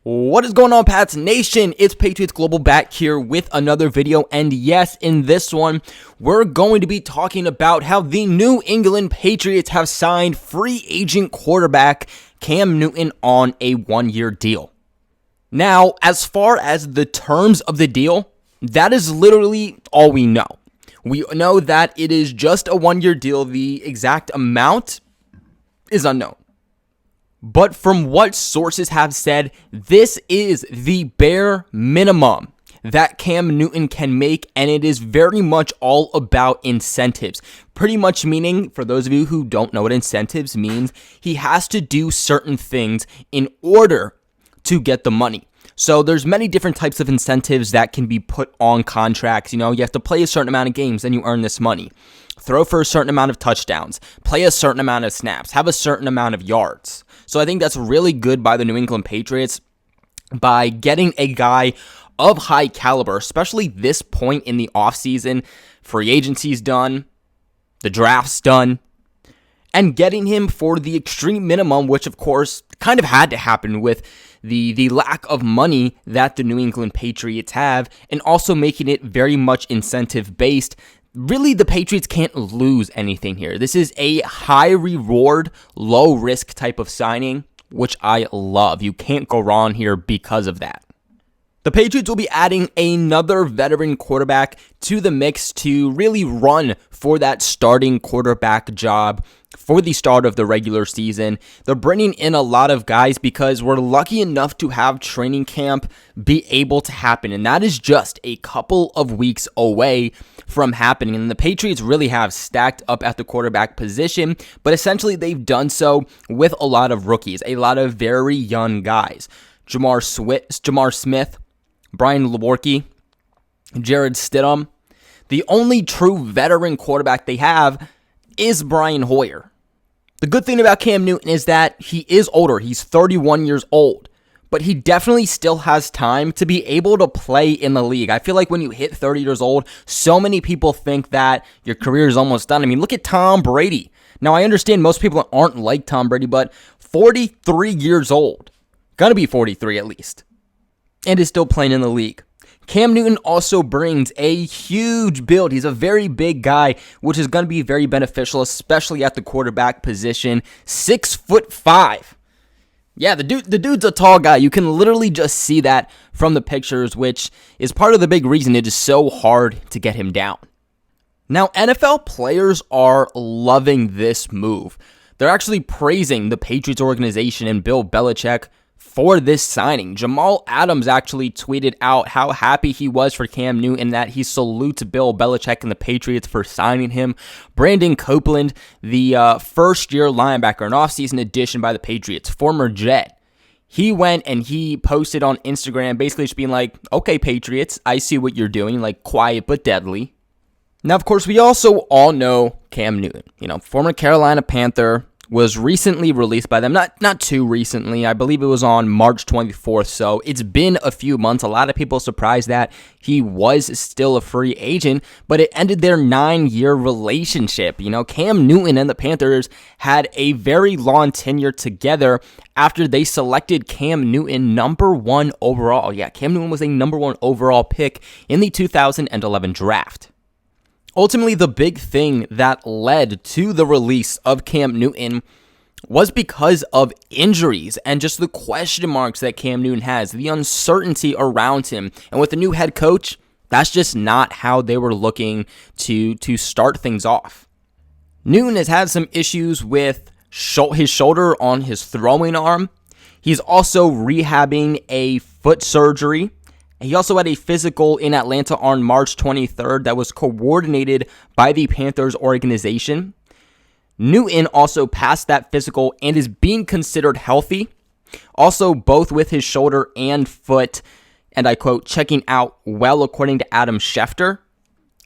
What is going on, Pats Nation? It's Patriots Global back here with another video, and yes, in this one, we're going to be talking about how the New England Patriots have signed free agent quarterback Cam Newton on a one-year deal. Now, as far as the terms of the deal, that is literally all we know. We know that it is just a one-year deal. The exact amount is unknown. But from what sources have said, this is the bare minimum that Cam Newton can make, and it is very much all about incentives. Pretty much meaning, for those of you who don't know what incentives means, he has to do certain things in order to get the money. So there's many different types of incentives that can be put on contracts. You know, you have to play a certain amount of games, then you earn this money. Throw for a certain amount of touchdowns, play a certain amount of snaps, have a certain amount of yards. So I think that's really good by the New England Patriots by getting a guy of high caliber, especially this point in the offseason. Free agency's done, the draft's done, and getting him for the extreme minimum, which of course kind of had to happen with the lack of money that the New England Patriots have, and also making it very much incentive-based. Really, the Patriots can't lose anything here. This is a high reward, low risk type of signing, which I love. You can't go wrong here because of that. The Patriots will be adding another veteran quarterback to the mix to really run for that starting quarterback job for the start of the regular season. They're bringing in a lot of guys because we're lucky enough to have training camp be able to happen, and that is just a couple of weeks away from happening. And the Patriots really have stacked up at the quarterback position, but essentially they've done so with a lot of rookies, a lot of very young guys. Jamar Smith, Brian Lewerke, Jarrett Stidham. The only true veteran quarterback they have is Brian Hoyer. The good thing about Cam Newton is that he is older. He's 31 years old, but he definitely still has time to be able to play in the league. I feel like when you hit 30 years old, so many people think that your career is almost done. I mean, look at Tom Brady. Now, I understand most people aren't like Tom Brady, but 43 years old, gonna be 43 at least, and is still playing in the league. Cam Newton also brings a huge build. He's a very big guy, which is going to be very beneficial, especially at the quarterback position. 6'5". Yeah, the dude's a tall guy. You can literally just see that from the pictures, which is part of the big reason it is so hard to get him down. Now, NFL players are loving this move. They're actually praising the Patriots organization and Bill Belichick for this signing. Jamal Adams actually tweeted out how happy he was for Cam Newton and that he salutes Bill Belichick and the Patriots for signing him. Brandon Copeland, the first-year linebacker, an offseason addition by the Patriots, former Jet, he went and he posted on Instagram basically just being like, okay, Patriots, I see what you're doing, like quiet but deadly. Now, of course, we also all know Cam Newton, former Carolina Panther, was recently released by them. Not too recently. I believe it was on March 24th, so it's been a few months. A lot of people surprised that he was still a free agent, but it ended their 9-year relationship. Cam Newton and the Panthers had a very long tenure together after they selected Cam Newton number 1 overall. Yeah, Cam Newton was a number 1 overall pick in the 2011 draft. Ultimately, the big thing that led to the release of Cam Newton was because of injuries and just the question marks that Cam Newton has, the uncertainty around him. And with the new head coach, that's just not how they were looking to start things off. Newton has had some issues with his shoulder on his throwing arm. He's also rehabbing a foot surgery. He also had a physical in Atlanta on March 23rd that was coordinated by the Panthers organization. Newton also passed that physical and is being considered healthy. Also, both with his shoulder and foot, and I quote, checking out well according to Adam Schefter.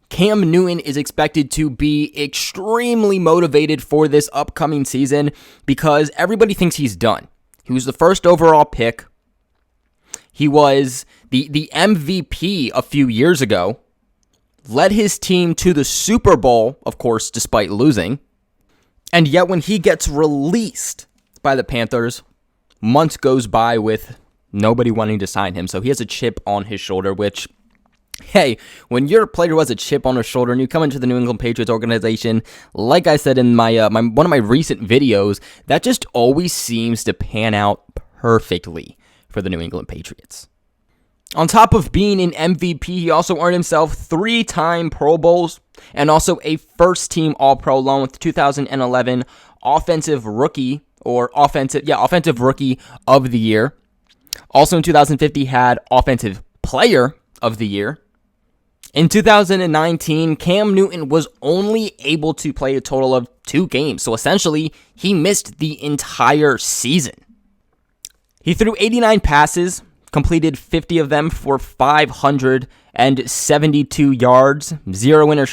Cam Newton is expected to be extremely motivated for this upcoming season because everybody thinks he's done. He was the first overall pick. He was the MVP a few years ago, led his team to the Super Bowl, of course, despite losing. And yet when he gets released by the Panthers, months goes by with nobody wanting to sign him. So he has a chip on his shoulder, which, hey, when you're a player who has a chip on his shoulder and you come into the New England Patriots organization, like I said in my one of my recent videos, that just always seems to pan out perfectly for the New England Patriots. On top of being an MVP, he also earned himself 3-time Pro Bowls and also a first-team All-Pro along with 2011 Offensive Rookie of the Year. Also in 2015, he had Offensive Player of the Year. In 2019, Cam Newton was only able to play a total of 2 games, so essentially, he missed the entire season. He threw 89 passes, completed 50 of them for 572 yards, 0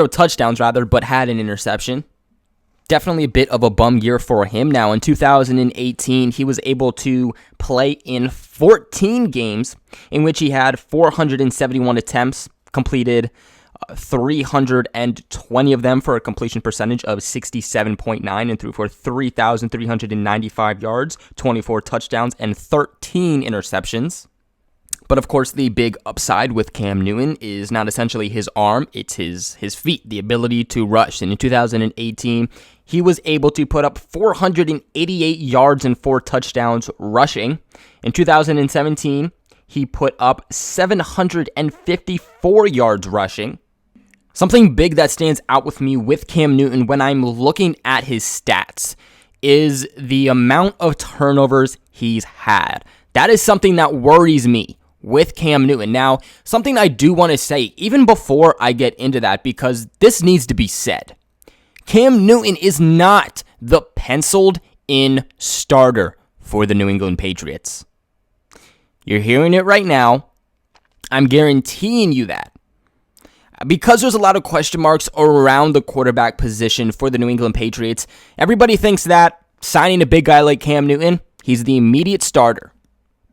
touchdowns, but had an interception. Definitely a bit of a bum year for him. Now, in 2018, he was able to play in 14 games in which he had 471 attempts, completed 320 of them for a completion percentage of 67.9 and threw for 3,395 yards, 24 touchdowns, and 13 interceptions. But of course, the big upside with Cam Newton is not essentially his arm, it's his feet, the ability to rush. And in 2018, he was able to put up 488 yards and 4 touchdowns rushing. In 2017, he put up 754 yards rushing. Something big that stands out with me with Cam Newton when I'm looking at his stats is the amount of turnovers he's had. That is something that worries me with Cam Newton. Now, something I do want to say, even before I get into that, because this needs to be said. Cam Newton is not the penciled-in starter for the New England Patriots. You're hearing it right now. I'm guaranteeing you that. Because there's a lot of question marks around the quarterback position for the New England Patriots, everybody thinks that signing a big guy like Cam Newton, he's the immediate starter.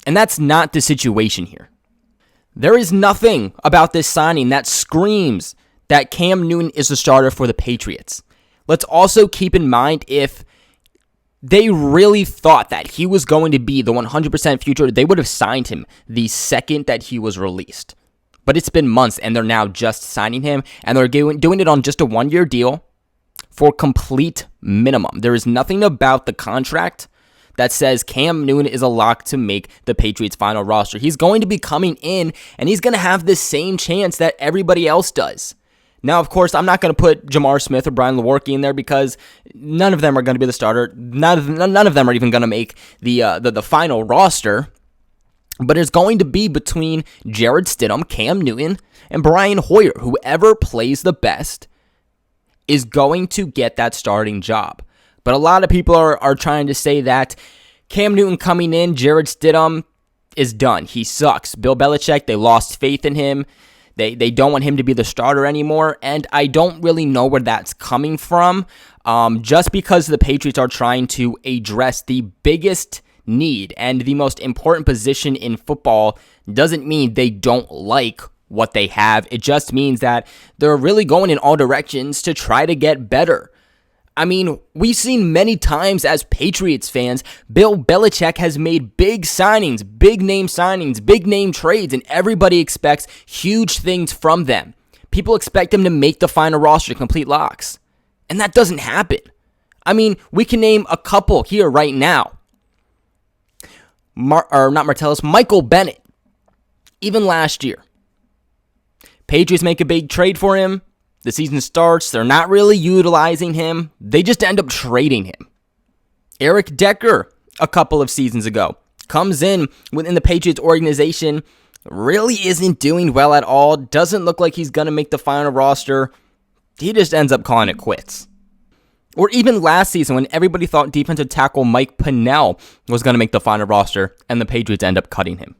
And that's not the situation here. There is nothing about this signing that screams that Cam Newton is the starter for the Patriots. Let's also keep in mind, if they really thought that he was going to be the 100% future, they would have signed him the second that he was released. But it's been months, and they're now just signing him, and they're doing it on just a 1-year deal for complete minimum. There is nothing about the contract that says Cam Newton is a lock to make the Patriots' final roster. He's going to be coming in, and he's going to have the same chance that everybody else does. Now, of course, I'm not going to put Jamar Smith or Brian Lewerke in there because none of them are going to be the starter. None of them are even going to make the final roster. But it's going to be between Jarrett Stidham, Cam Newton, and Brian Hoyer. Whoever plays the best is going to get that starting job. But a lot of people are trying to say that Cam Newton coming in, Jarrett Stidham is done. He sucks. Bill Belichick, they lost faith in him. They don't want him to be the starter anymore. And I don't really know where that's coming from. Just because the Patriots are trying to address the biggest need and the most important position in football doesn't mean they don't like what they have. It just means that they're really going in all directions to try to get better. I mean, we've seen many times as Patriots fans, Bill Belichick has made big signings, big name trades, and everybody expects huge things from them. People expect them to make the final roster, complete locks. And that doesn't happen. I mean, we can name a couple here right now. Michael Bennett. Even last year. Patriots make a big trade for him. The season starts. They're not really utilizing him. They just end up trading him. Eric Decker, a couple of seasons ago, comes in within the Patriots organization. Really isn't doing well at all. Doesn't look like he's going to make the final roster. He just ends up calling it quits. Or even last season when everybody thought defensive tackle Mike Pennell was going to make the final roster, and the Patriots end up cutting him.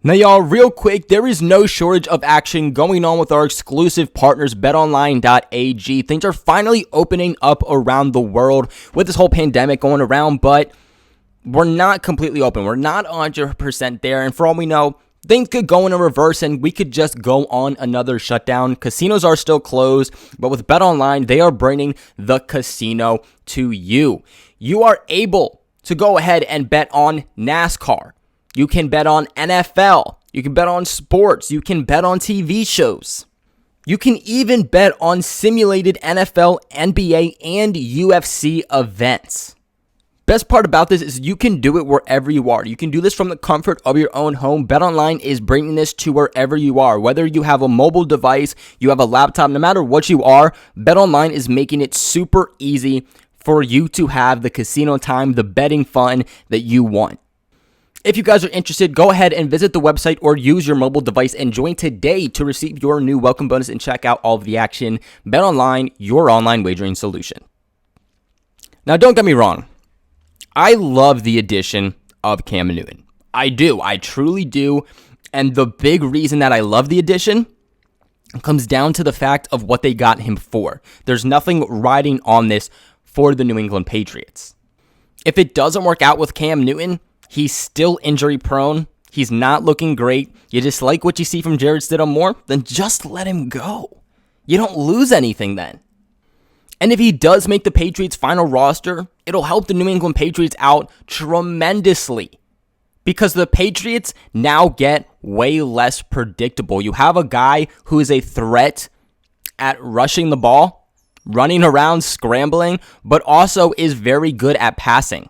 Now, y'all, real quick, there is no shortage of action going on with our exclusive partners, betonline.ag. Things are finally opening up around the world with this whole pandemic going around, but we're not completely open. We're not 100% there, and for all we know, things could go in a reverse and we could just go on another shutdown. Casinos are still closed, but with BetOnline, they are bringing the casino to you. You are able to go ahead and bet on NASCAR. You can bet on NFL. You can bet on sports. You can bet on TV shows. You can even bet on simulated NFL, NBA, and UFC events. Best part about this is you can do it wherever you are. You can do this from the comfort of your own home. BetOnline is bringing this to wherever you are. Whether you have a mobile device, you have a laptop, no matter what you are, BetOnline is making it super easy for you to have the casino time, the betting fun that you want. If you guys are interested, go ahead and visit the website or use your mobile device and join today to receive your new welcome bonus and check out all of the action. BetOnline, your online wagering solution. Now, don't get me wrong. I love the addition of Cam Newton. I do. I truly do. And the big reason that I love the addition comes down to the fact of what they got him for. There's nothing riding on this for the New England Patriots. If it doesn't work out with Cam Newton, he's still injury prone. He's not looking great. You just like what you see from Jarrett Stidham more, then just let him go. You don't lose anything then. And if he does make the Patriots' final roster, it'll help the New England Patriots out tremendously because the Patriots now get way less predictable. You have a guy who is a threat at rushing the ball, running around, scrambling, but also is very good at passing.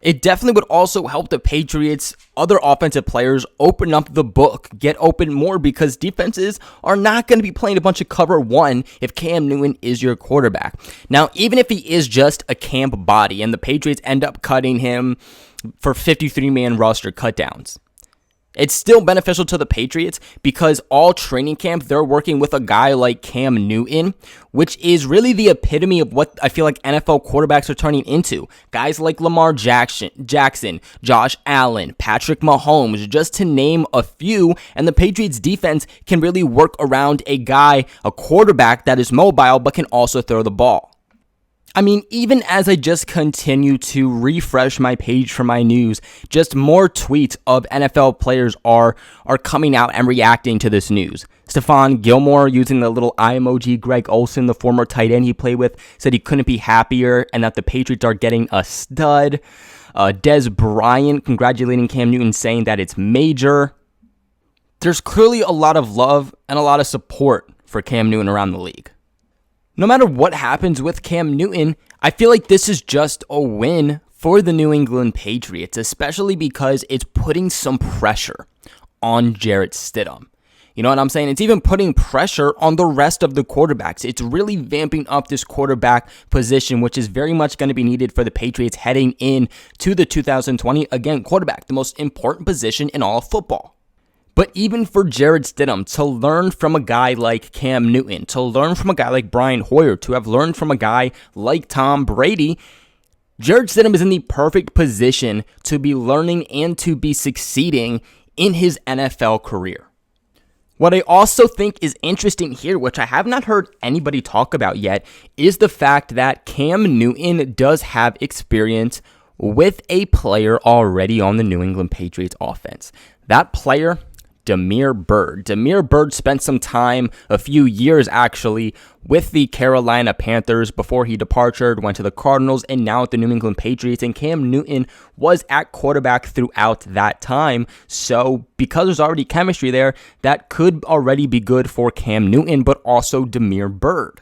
It definitely would also help the Patriots' other offensive players open up the book, get open more, because defenses are not going to be playing a bunch of cover one if Cam Newton is your quarterback. Now, even if he is just a camp body and the Patriots end up cutting him for 53-man roster cutdowns, it's still beneficial to the Patriots because all training camp, they're working with a guy like Cam Newton, which is really the epitome of what I feel like NFL quarterbacks are turning into. Guys like Lamar Jackson, Josh Allen, Patrick Mahomes, just to name a few, and the Patriots defense can really work around a quarterback that is mobile but can also throw the ball. I mean, even as I just continue to refresh my page for my news, just more tweets of NFL players are coming out and reacting to this news. Stephon Gilmore, using the little eye emoji, Greg Olsen, the former tight end he played with, said he couldn't be happier and that the Patriots are getting a stud. Des Bryant congratulating Cam Newton, saying that it's major. There's clearly a lot of love and a lot of support for Cam Newton around the league. No matter what happens with Cam Newton, I feel like this is just a win for the New England Patriots, especially because it's putting some pressure on Jarrett Stidham. You know what I'm saying? It's even putting pressure on the rest of the quarterbacks. It's really vamping up this quarterback position, which is very much going to be needed for the Patriots heading in to the 2020, again, quarterback, the most important position in all of football. But even for Jarrett Stidham to learn from a guy like Cam Newton, to learn from a guy like Brian Hoyer, to have learned from a guy like Tom Brady, Jarrett Stidham is in the perfect position to be learning and to be succeeding in his NFL career. What I also think is interesting here, which I have not heard anybody talk about yet, is the fact that Cam Newton does have experience with a player already on the New England Patriots offense. That player, Damiere Byrd. Damiere Byrd spent some time, a few years actually, with the Carolina Panthers before he departed, went to the Cardinals, and now at the New England Patriots. And Cam Newton was at quarterback throughout that time. So because there's already chemistry there, that could already be good for Cam Newton, but also Damiere Byrd.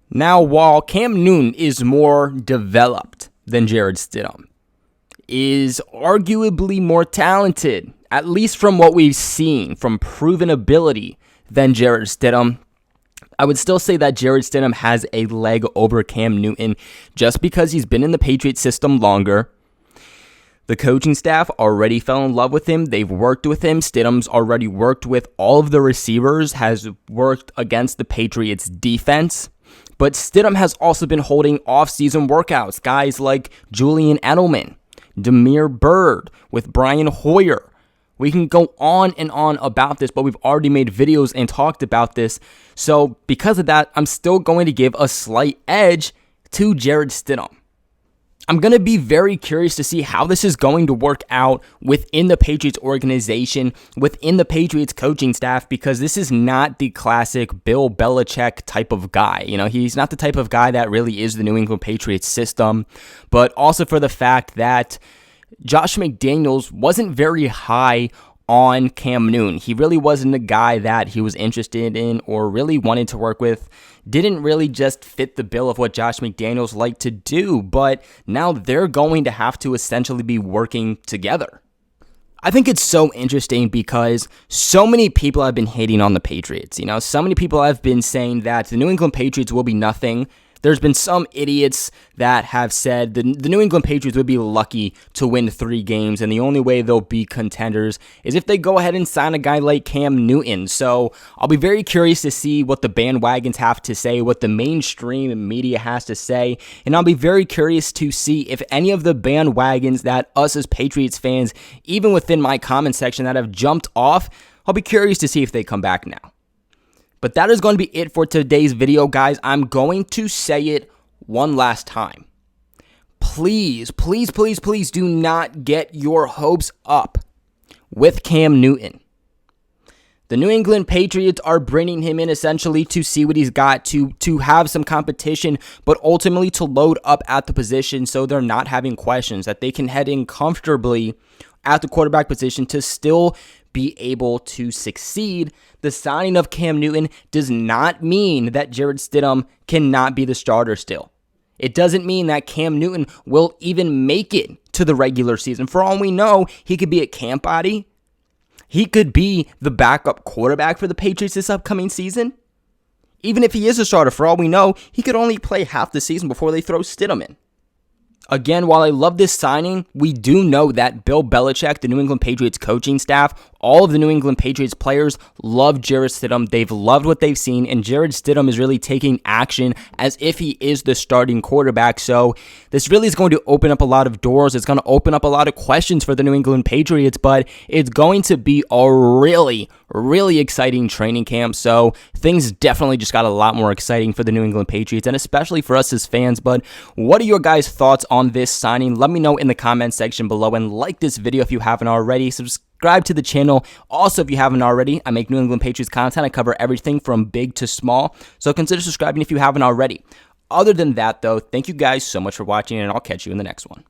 Now, while Cam Newton is more developed than Jarrett Stidham, is arguably more talented, at least from what we've seen, from proven ability, than Jarrett Stidham, I would still say that Jarrett Stidham has a leg over Cam Newton just because he's been in the Patriots system longer. The coaching staff already fell in love with him. They've worked with him. Stidham's already worked with all of the receivers, has worked against the Patriots defense. But Stidham has also been holding off-season workouts. Guys like Julian Edelman, Damiere Byrd, with Brian Hoyer. We can go on and on about this, but we've already made videos and talked about this. So because of that, I'm still going to give a slight edge to Jarrett Stidham. I'm going to be very curious to see how this is going to work out within the Patriots organization, within the Patriots coaching staff, because this is not the classic Bill Belichick type of guy. You know, he's not the type of guy that really is the New England Patriots system, but also for the fact that Josh McDaniels wasn't very high on Cam Newton. He really wasn't a guy that he was interested in or really wanted to work with. Didn't really just fit the bill of what Josh McDaniels liked to do, but now they're going to have to essentially be working together. I think it's so interesting because so many people have been hating on the Patriots. You know, so many people have been saying that the New England Patriots will be nothing. There's been some idiots that have said the New England Patriots would be lucky to win 3 games, and the only way they'll be contenders is if they go ahead and sign a guy like Cam Newton. So I'll be very curious to see what the bandwagons have to say, what the mainstream media has to say, and I'll be very curious to see if any of the bandwagons that us as Patriots fans, even within my comment section, that have jumped off, I'll be curious to see if they come back now. But that is going to be it for today's video, guys. I'm going to say it one last time. Please, please, please, please do not get your hopes up with Cam Newton. The New England Patriots are bringing him in essentially to see what he's got, to have some competition, but ultimately to load up at the position so they're not having questions, that they can head in comfortably at the quarterback position to still be able to succeed. The signing of Cam Newton does not mean that Jarrett Stidham cannot be the starter still. It doesn't mean that Cam Newton will even make it to the regular season. For all we know, he could be a camp body. He could be the backup quarterback for the Patriots this upcoming season. Even if he is a starter, for all we know, he could only play half the season before they throw Stidham in. Again, while I love this signing, we do know that Bill Belichick, the New England Patriots coaching staff, all of the New England Patriots players love Jarrett Stidham. They've loved what they've seen, and Jarrett Stidham is really taking action as if he is the starting quarterback. So this really is going to open up a lot of doors. It's going to open up a lot of questions for the New England Patriots, but it's going to be a really, really exciting training camp. So things definitely just got a lot more exciting for the New England Patriots, and especially for us as fans. But what are your guys' thoughts on this signing? Let me know in the comment section below, and like this video if you haven't already. Subscribe to the channel. Also, if you haven't already, I make New England Patriots content. I cover everything from big to small, so consider subscribing if you haven't already. Other than that, though, thank you guys so much for watching, and I'll catch you in the next one.